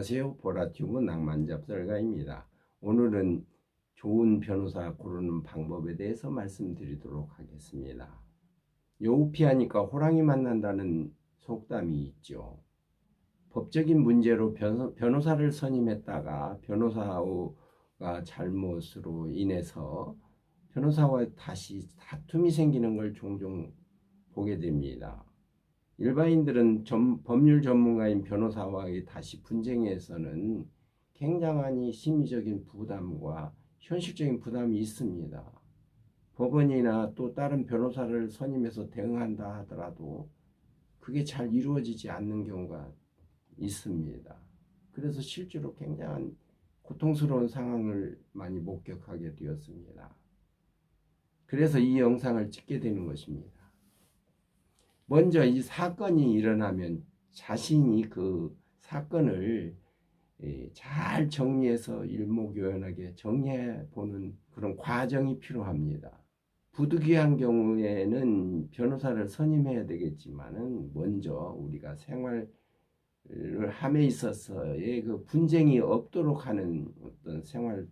안녕하세요. 보라튜브 낭만잡설가입니다. 오늘은 좋은 변호사 고르는 방법에 대해서 말씀드리도록 하겠습니다. 여우 피하니까 호랑이 만난다는 속담이 있죠. 법적인 문제로 변호사를 선임했다가 변호사가 잘못으로 인해서 변호사와 다시 다툼이 생기는 걸 종종 보게 됩니다. 일반인들은 법률 전문가인 변호사와의 다시 분쟁에서는 굉장한 심리적인 부담과 현실적인 부담이 있습니다. 법원이나 또 다른 변호사를 선임해서 대응한다 하더라도 그게 잘 이루어지지 않는 경우가 있습니다. 그래서 실제로 굉장한 고통스러운 상황을 많이 목격하게 되었습니다. 그래서 이 영상을 찍게 되는 것입니다. 먼저 이 사건이 일어나면 자신이 그 사건을 잘 정리해서 일목요연하게 정리해 보는 그런 과정이 필요합니다. 부득이한 경우에는 변호사를 선임해야 되겠지만은 먼저 우리가 생활을 함에 있어서의 그 분쟁이 없도록 하는 어떤 생활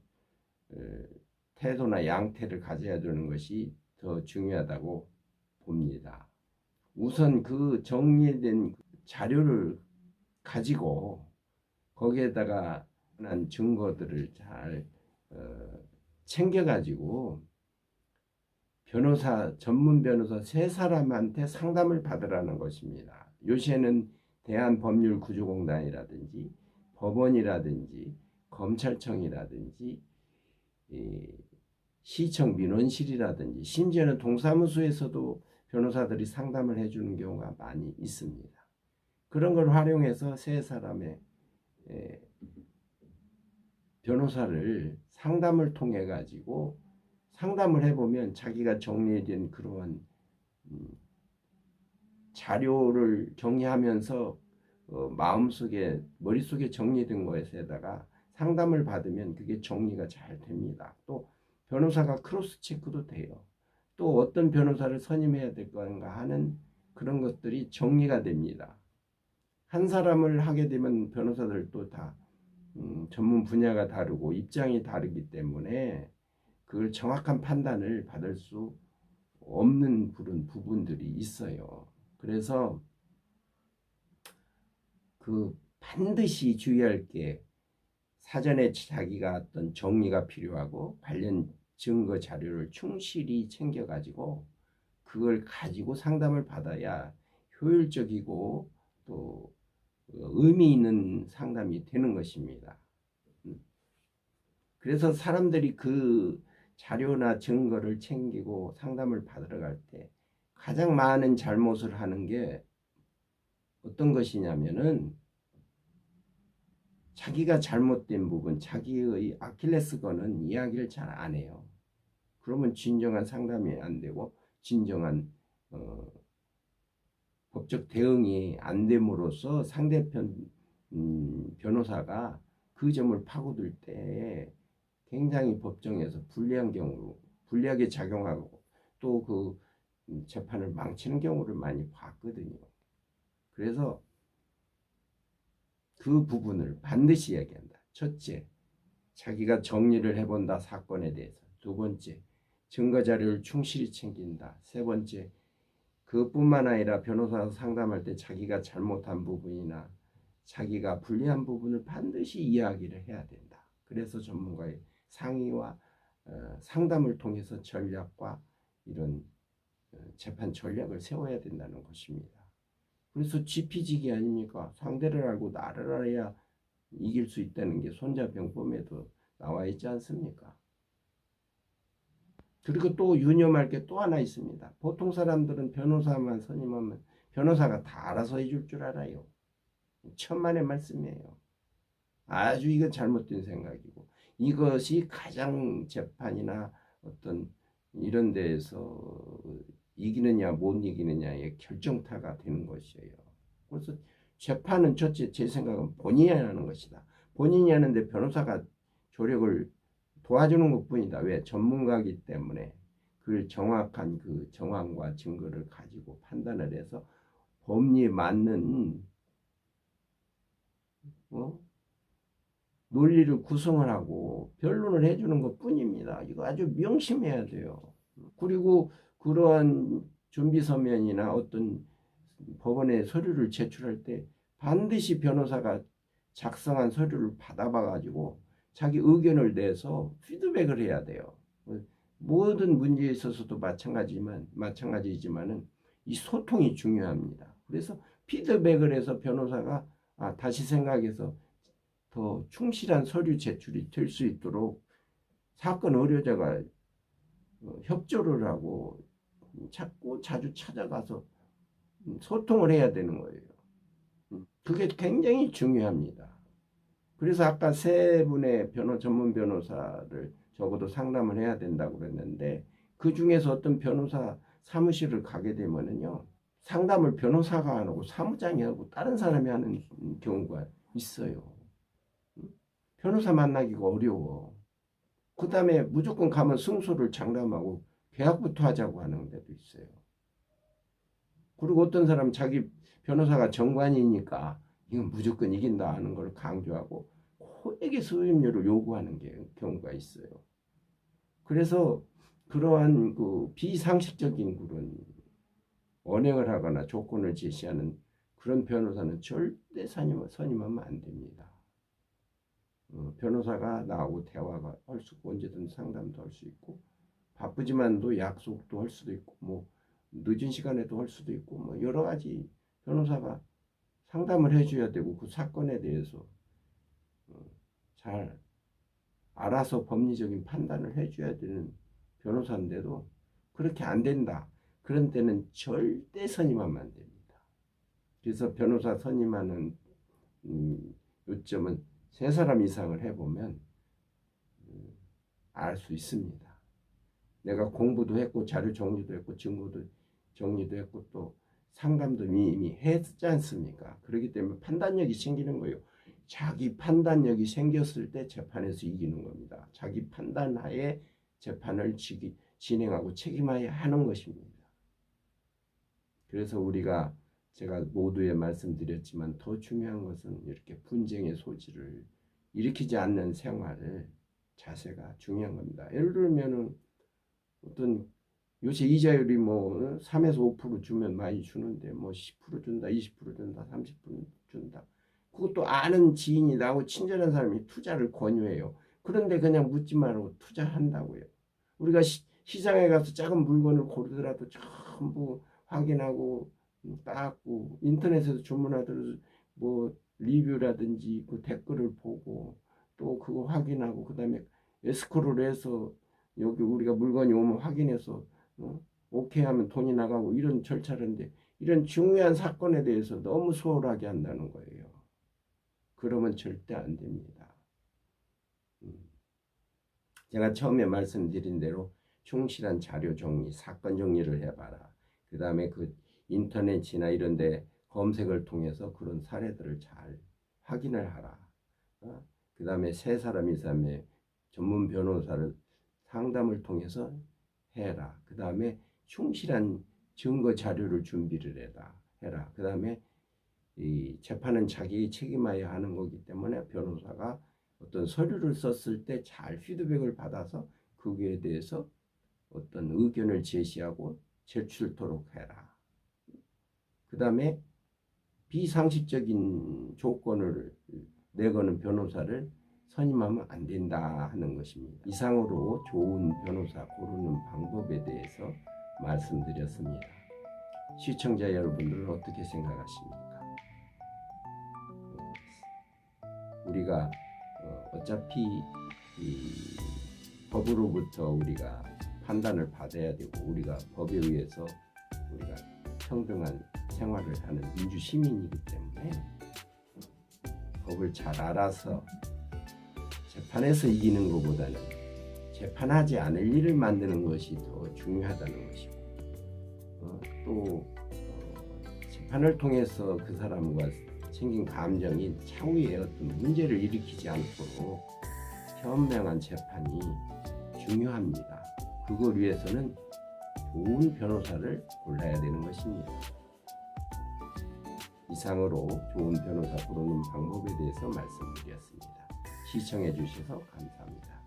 태도나 양태를 가져야 되는 것이 더 중요하다고 봅니다. 우선 그 정리된 자료를 가지고 거기에다가 난 증거들을 잘 챙겨가지고 전문 변호사 3사람한테 상담을 받으라는 것입니다. 요새는 대한법률구조공단이라든지 법원이라든지 검찰청이라든지 시청 민원실이라든지 심지어는 동사무소에서도 변호사들이 상담을 해주는 경우가 많이 있습니다. 그런 걸 활용해서 3사람의 변호사를 상담을 통해 가지고 상담을 해보면 자기가 정리된 그러한 자료를 정리하면서 마음속에 머릿속에 정리된 것에다가 상담을 받으면 그게 정리가 잘 됩니다. 또 변호사가 크로스 체크도 돼요. 또 어떤 변호사를 선임해야 될 건가 하는 그런 것들이 정리가 됩니다. 한 사람을 하게 되면 변호사들도 다 전문 분야가 다르고 입장이 다르기 때문에 그걸 정확한 판단을 받을 수 없는 그런 부분들이 있어요. 그래서 그 반드시 주의할 게 사전에 자기가 어떤 정리가 필요하고 관련 증거 자료를 충실히 챙겨가지고 그걸 가지고 상담을 받아야 효율적이고 또 의미 있는 상담이 되는 것입니다. 그래서 사람들이 그 자료나 증거를 챙기고 상담을 받으러 갈 때 가장 많은 잘못을 하는 게 어떤 것이냐면은 자기가 잘못된 부분, 자기의 아킬레스건은 이야기를 잘 안 해요. 그러면 진정한 상담이 안 되고 진정한 법적 대응이 안 됨으로써 상대편 변호사가 그 점을 파고들 때 굉장히 법정에서 불리하게 작용하고 또 그 재판을 망치는 경우를 많이 봤거든요. 그래서 그 부분을 반드시 이야기한다. 첫째, 자기가 정리를 해본다 사건에 대해서. 두 번째, 증거자료를 충실히 챙긴다. 세 번째, 그뿐만 아니라 변호사 상담할 때 자기가 잘못한 부분이나 자기가 불리한 부분을 반드시 이야기를 해야 된다. 그래서 전문가의 상의와 상담을 통해서 전략과 이런 재판 전략을 세워야 된다는 것입니다. 그래서 지피지기 아닙니까? 상대를 알고 나를 알아야 이길 수 있다는 게 손자병법에도 나와 있지 않습니까? 그리고 또 유념할 게 또 하나 있습니다. 보통 사람들은 변호사만 선임하면 변호사가 다 알아서 해줄 줄 알아요. 천만의 말씀이에요. 아주 이건 잘못된 생각이고 이것이 가장 재판이나 어떤 이런 데에서 이기느냐 못 이기느냐의 결정타가 되는 것이에요. 그래서 재판은 첫째 제 생각은 본인이 하는 것이다. 본인이 하는데 변호사가 조력을 도와주는 것뿐이다. 왜? 전문가이기 때문에 그 정확한 그 정황과 증거를 가지고 판단을 해서 법리에 맞는 논리를 구성을 하고 변론을 해주는 것뿐입니다. 이거 아주 명심해야 돼요. 그리고 그러한 준비 서면이나 어떤 법원에 서류를 제출할 때 반드시 변호사가 작성한 서류를 받아봐 가지고 자기 의견을 내서 피드백을 해야 돼요. 모든 문제에 있어서도 마찬가지지만은 이 소통이 중요합니다. 그래서 피드백을 해서 변호사가 다시 생각해서 더 충실한 서류 제출이 될 수 있도록 사건 의뢰자가 협조를 하고 자주 찾아가서 소통을 해야 되는 거예요. 그게 굉장히 중요합니다. 그래서 아까 세 분의 전문 변호사를 적어도 상담을 해야 된다고 그랬는데, 그 중에서 어떤 변호사 사무실을 가게 되면은요, 상담을 변호사가 안 하고 사무장이 하고 다른 사람이 하는 경우가 있어요. 변호사 만나기가 어려워. 그 다음에 무조건 가면 승소를 장담하고 계약부터 하자고 하는 데도 있어요. 그리고 어떤 사람은 자기 변호사가 정관이니까 이건 무조건 이긴다 하는 걸 강조하고 고액의 수임료를 요구하는 경우가 있어요. 그래서 그러한 그 비상식적인 그런 언행을 하거나 조건을 제시하는 그런 변호사는 절대 선임하면 안 됩니다. 변호사가 나하고 대화가 할 수 있고 언제든 상담도 할 수 있고 바쁘지만도 약속도 할 수도 있고 뭐 늦은 시간에도 할 수도 있고 뭐 여러 가지 변호사가 상담을 해줘야 되고 그 사건에 대해서 잘 알아서 법리적인 판단을 해줘야 되는 변호사인데도 그렇게 안 된다. 그런 때는 절대 선임하면 안 됩니다. 그래서 변호사 선임하는 요점은 3사람 이상을 해보면 알 수 있습니다. 내가 공부도 했고 자료 정리도 했고 증거도 정리도 했고 또 상담도 이미 했지 않습니까? 그렇기 때문에 판단력이 생기는 거예요. 자기 판단력이 생겼을 때 재판에서 이기는 겁니다. 자기 판단하에 재판을 진행하고 책임하여 하는 것입니다. 그래서 제가 모두에 말씀드렸지만 더 중요한 것은 이렇게 분쟁의 소지를 일으키지 않는 생활 자세가 중요한 겁니다. 예를 들면은 어떤 요새 이자율이 뭐 3에서 5% 주면 많이 주는데 뭐 10% 준다, 20% 준다, 30% 준다. 그것도 아는 지인이 나고 친절한 사람이 투자를 권유해요. 그런데 그냥 묻지 말고 투자한다고요. 우리가 시장에 가서 작은 물건을 고르더라도 전부 확인하고 닦고 인터넷에서 주문하더라도 뭐 리뷰라든지 그 댓글을 보고 또 그거 확인하고 그다음에 에스코를 해서 여기 우리가 물건이 오면 확인해서 오케이 하면 돈이 나가고 이런 절차인데 이런 중요한 사건에 대해서 너무 소홀하게 한다는 거예요. 그러면 절대 안 됩니다. 제가 처음에 말씀드린 대로 충실한 자료 정리, 사건 정리를 해봐라. 그 다음에 그 인터넷이나 이런 데 검색을 통해서 그런 사례들을 잘 확인을 하라. 그 다음에 3사람 이상의 전문 변호사를 상담을 통해서 해라. 그 다음에 충실한 증거 자료를 준비를 해라. 그 다음에 이 재판은 자기 책임하여 하는 거기 때문에 변호사가 어떤 서류를 썼을 때 잘 피드백을 받아서 거기에 대해서 어떤 의견을 제시하고 제출토록 해라. 그 다음에 비상식적인 조건을 내거는 변호사를 선임하면 안 된다 하는 것입니다. 이상으로 좋은 변호사 고르는 방법에 대해서 말씀드렸습니다. 시청자 여러분들은 어떻게 생각하십니까? 우리가 어차피 이 법으로부터 우리가 판단을 받아야 되고 우리가 법에 의해서 우리가 평등한 생활을 하는 민주시민이기 때문에 법을 잘 알아서 재판에서 이기는 것보다는 재판하지 않을 일을 만드는 것이 더 중요하다는 것이고 또 재판을 통해서 그 사람과 생긴 감정이 차후에 어떤 문제를 일으키지 않도록 현명한 재판이 중요합니다. 그걸 위해서는 좋은 변호사를 골라야 되는 것입니다. 이상으로 좋은 변호사 고르는 방법에 대해서 말씀드렸습니다. 시청해 주셔서 감사합니다.